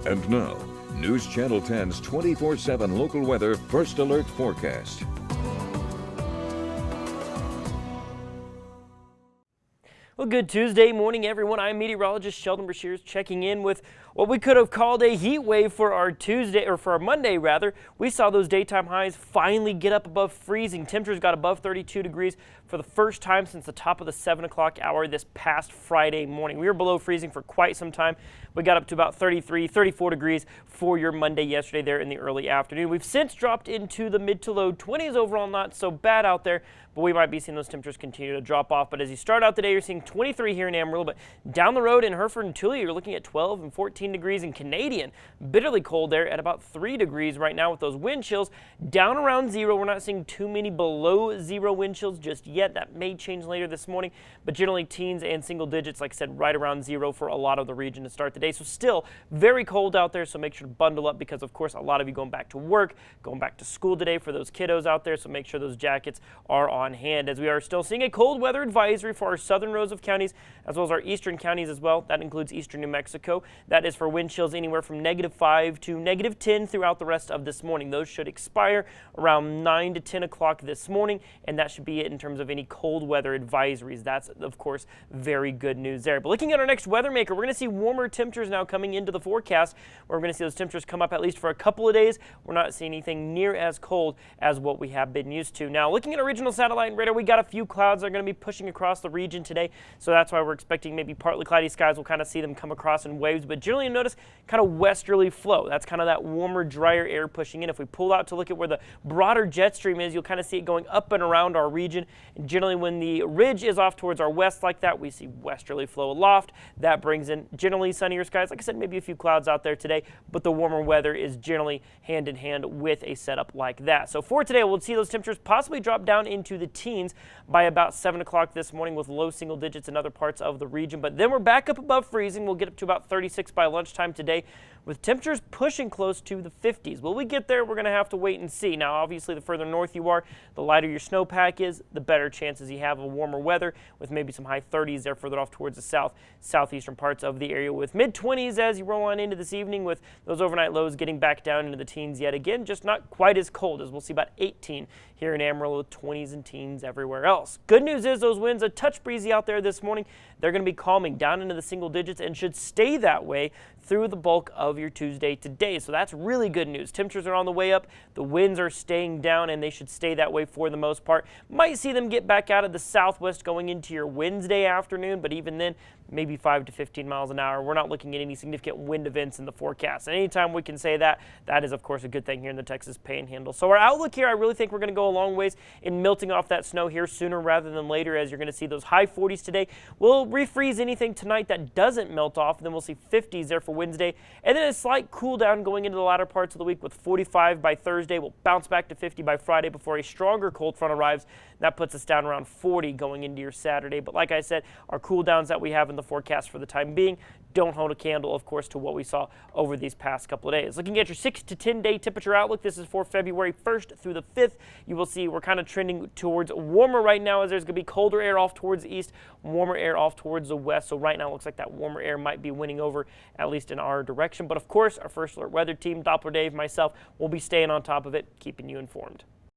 And now, News Channel 10's 24/7 local weather first alert forecast. Well, good Tuesday morning, everyone. I'm meteorologist Sheldon Brashears checking in with what we could have called a heat wave for our Tuesday, or for our Monday rather. We saw those daytime highs finally get up above freezing. Temperatures got above 32 degrees for the first time since the top of the 7 o'clock hour this past Friday morning. We were below freezing for quite some time. We got up to about 33, 34 degrees for your Monday yesterday there in the early afternoon. We've since dropped into the mid to low 20s overall, not so bad out there, but we might be seeing those temperatures continue to drop off. But as you start out the day, you're seeing 23 here in Amarillo, but down the road in Hereford and Tulia, you're looking at 12 and 14 degrees in Canadian. Bitterly cold there at about 3 degrees right now with those wind chills down around zero. We're not seeing too many below zero wind chills just yet. That may change later this morning, but generally teens and single digits, like I said, right around zero for a lot of the region to start the day. So still very cold out there, so make sure to bundle up because, of course, a lot of you going back to work, going back to school today for those kiddos out there, so make sure those jackets are on hand, as we are still seeing a cold weather advisory for our southern rows of counties as well as our eastern counties as well. That includes eastern New Mexico. That is for wind chills anywhere from -5 to -10 throughout the rest of this morning. Those should expire around 9 to 10 o'clock this morning, and that should be it in terms of any cold weather advisories. That's, of course, very good news there. But looking at our next weather maker, we're going to see warmer temperatures now coming into the forecast. We're going to see those temperatures come up at least for a couple of days. We're not seeing anything near as cold as what we have been used to. Now, looking at our regional satellite and radar, we got a few clouds that are going to be pushing across the region today, so that's why we're expecting maybe partly cloudy skies. We'll kind of see them come across in waves, but generally you'll notice kind of westerly flow. That's kind of that warmer, drier air pushing in. If we pull out to look at where the broader jet stream is, you'll kind of see it going up and around our region. And generally when the ridge is off towards our west like that, we see westerly flow aloft. That brings in generally sunnier skies. Like I said, maybe a few clouds out there today, but the warmer weather is generally hand in hand with a setup like that. So for today, we'll see those temperatures possibly drop down into the teens by about 7 o'clock this morning with low single digits in other parts of the region. But then we're back up above freezing. We'll get up to about 36 by lunchtime today with temperatures pushing close to the 50s. Will we get there? We're going to have to wait and see. Now, obviously, the further north you are, the lighter your snowpack is, the better chances you have of warmer weather with maybe some high 30s there further off towards the southeastern parts of the area with mid-20s as you roll on into this evening with those overnight lows getting back down into the teens yet again, just not quite as cold as we'll see about 18 here in Amarillo with 20s and teens everywhere else. Good news is those winds a touch breezy out there this morning. They're going to be calming down into the single digits and should stay that way through the bulk of your Tuesday today. So that's really good news. Temperatures are on the way up, the winds are staying down, and they should stay that way for the most part. Might see them get back out of the southwest going into your Wednesday afternoon, but even then, maybe 5 to 15 miles an hour. We're not looking at any significant wind events in the forecast. And anytime we can say that, that is, of course, a good thing here in the Texas Panhandle. So our outlook here, I really think we're going to go a long ways in melting off that snow here sooner rather than later, as you're going to see those high 40s today. We'll refreeze anything tonight that doesn't melt off, and then we'll see 50s there for Wednesday, and then a slight cool down going into the latter parts of the week with 45 by Thursday. We'll bounce back to 50 by Friday before a stronger cold front arrives. That puts us down around 40 going into your Saturday. But like I said, our cool downs that we have in the forecast for the time being don't hold a candle, of course, to what we saw over these past couple of days. Looking at your 6 to 10 day temperature outlook, this is for February 1st through the 5th. You will see we're kind of trending towards warmer right now, as there's going to be colder air off towards the east, warmer air off towards the west. So right now it looks like that warmer air might be winning over, at least in our direction. But of course, our First Alert Weather team, Doppler Dave, myself, will be staying on top of it, keeping you informed.